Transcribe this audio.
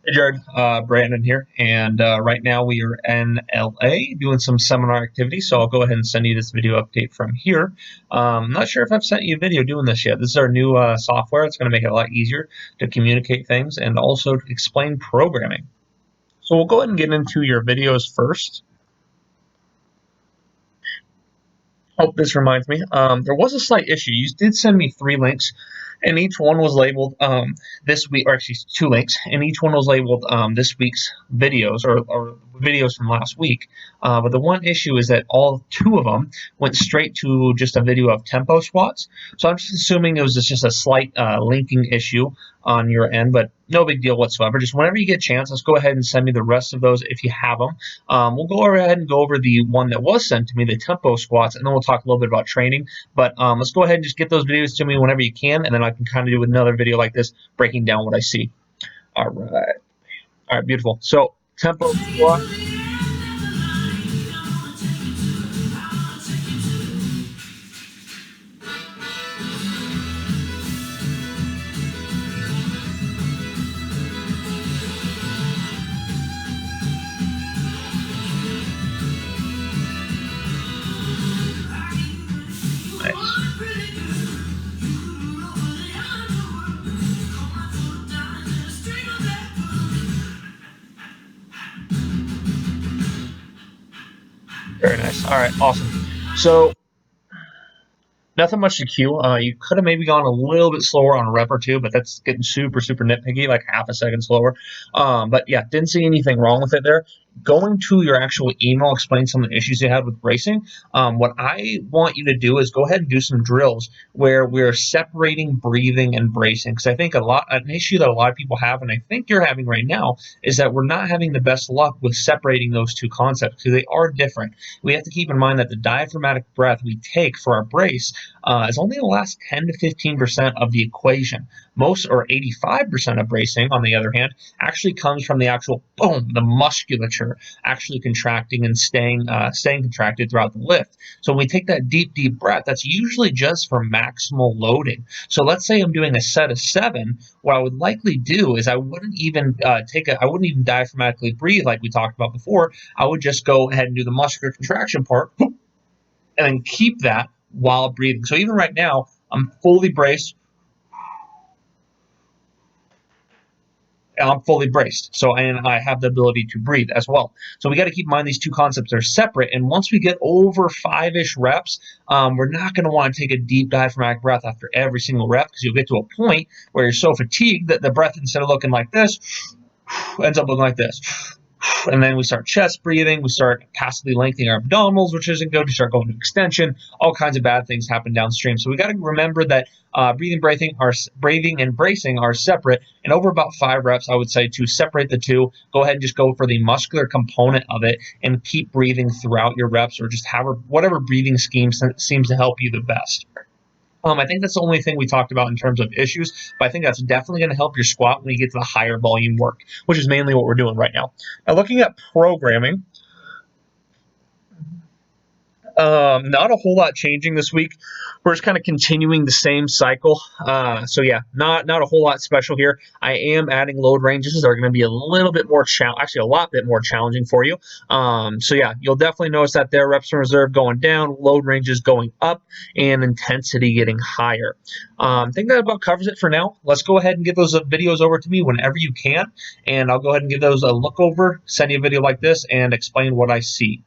Hey Jared, Brandon here, and right now we are in LA doing some seminar activity, so I'll go ahead and send you this video update from here. I'm not sure if I've sent you a video doing this yet. This is our new software. It's going to make it a lot easier to communicate things and also to explain programming. So we'll go ahead and get into your videos first. Oh, this reminds me, there was a slight issue. You did send me 3 links, and each one was labeled this week, or actually 2 links, and each one was labeled this week's videos or videos from last week. But the one issue is that all 2 of them went straight to just a video of tempo squats. So I'm just assuming it was just a slight linking issue on your end, but no big deal whatsoever. Just whenever you get a chance, let's go ahead and send me the rest of those if you have them. We'll go ahead and go over the one that was sent to me, the tempo squats, and then we'll talk a little bit about training. But let's go ahead and just get those videos to me whenever you can, and then I can kind of do another video like this, breaking down what I see. All right, beautiful. So tempo squat. Very nice. All right, awesome. So nothing much to cue. You could have maybe gone a little bit slower on a rep or two, but that's getting super, super nitpicky, like half a second slower. But yeah, didn't see anything wrong with it there. Going to your actual email, explain some of the issues you had with bracing. What I want you to do is go ahead and do some drills where we're separating breathing and bracing. Because I think an issue that a lot of people have, and I think you're having right now, is that we're not having the best luck with separating those two concepts because they are different. We have to keep in mind that the diaphragmatic breath we take for our brace is only the last 10 to 15% of the equation. Most, or 85% of bracing, on the other hand, actually comes from the actual boom, the musculature actually contracting and staying contracted throughout the lift. So when we take that deep, deep breath, that's usually just for maximal loading. So let's say I'm doing a set of 7. What I would likely do is I wouldn't even diaphragmatically breathe like we talked about before. I would just go ahead and do the muscular contraction part, and then keep that while breathing. So even right now, I'm fully braced. I'm fully braced. And I have the ability to breathe as well. So we got to keep in mind these two concepts are separate. And once we get over 5-ish reps, we're not going to want to take a deep diaphragmatic breath after every single rep because you'll get to a point where you're so fatigued that the breath, instead of looking like this, ends up looking like this. And then we start chest breathing, we start passively lengthening our abdominals, which isn't good. We start going to extension. All kinds of bad things happen downstream. So we got to remember that breathing and bracing are separate. And over about 5 reps, I would say to separate the two, go ahead and just go for the muscular component of it and keep breathing throughout your reps, or just have whatever breathing scheme seems to help you the best. I think that's the only thing we talked about in terms of issues, but I think that's definitely going to help your squat when you get to the higher volume work, which is mainly what we're doing right now. Now, looking at programming, not a whole lot changing this week. We're just kind of continuing the same cycle. So yeah, not a whole lot special here. I am adding load ranges that are going to be a little bit more actually a lot bit more challenging for you. So yeah, you'll definitely notice that there reps in reserve going down, load ranges going up, and intensity getting higher. I think that about covers it for now. Let's go ahead and get those videos over to me whenever you can, and I'll go ahead and give those a look over, send you a video like this, and explain what I see.